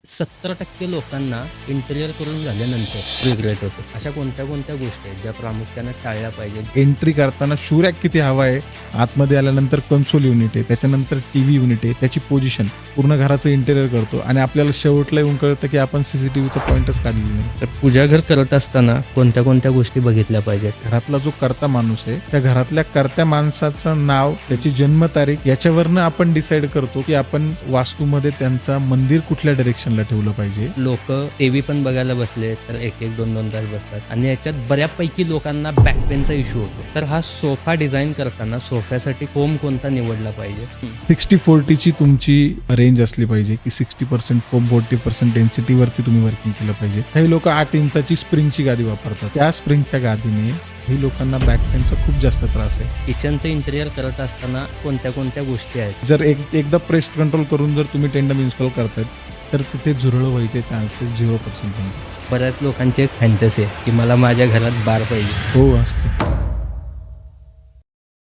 70% लोकांना इंटेरियर करून झाल्यानंतर रिग्रेट होतो. अशा कोणत्या कोणत्या गोष्टी आहेत ज्या प्रामुख्याने टाळल्या पाहिजेत? एंट्री करताना शू रॅक किती हवा आहे, आतमध्ये आल्यानंतर कन्सोल युनिट आहे, त्याच्यानंतर टीव्ही युनिट आहे, त्याची पोझिशन पूर्ण घराचं इंटेरियर करतो आणि आपल्याला शेवटला येऊन कळतं की आपण सीसीटीव्हीचा पॉईंटच काढलेला नाही. तर पूजा घर करत असताना कोणत्या कोणत्या गोष्टी बघितल्या पाहिजेत? घरातला जो कर्ता माणूस आहे त्या घरातल्या कर्त्या माणसाचं नाव, त्याची जन्मतारीख याच्यावरनं आपण डिसाईड करतो की आपण वास्तूमध्ये त्यांचा मंदिर कुठल्या डायरेक्शनला ठेवलं पाहिजे. लोक टीव्ही पण बघायला बसले तर एक एक दोन दोन तास बसतात आणि याच्यात बऱ्यापैकी लोकांना बॅक पेनचा इश्यू होतो. तर हा सोफा डिझाईन करताना सोफ्यासाठी फोम कोणता निवडला पाहिजे? 60-40 ची तुमची रेंज असली पाहिजे की 60% फोम 40% डेन्सिटीवरती तुम्ही वर्किंग केलं पाहिजे. काही लोक 8 इंचाची स्प्रिंगची गादी वापरतात. त्या स्प्रिंगच्या गादीने ही लोकांना बॅक पेनचा खूप जास्त त्रास आहे. किचनचं इंटेरियर करत असताना कोणत्या कोणत्या गोष्टी आहेत? जर एकदा प्रेस कंट्रोल करून जर तुम्ही टेंडम इन्स्टॉल करतायत तर तिथे झुरळ व्हायचे चान्सेस 0% बऱ्याच लोकांची एक फॅन्टसी आहे की मला माझ्या घरात बार पाहिजे. हो असते.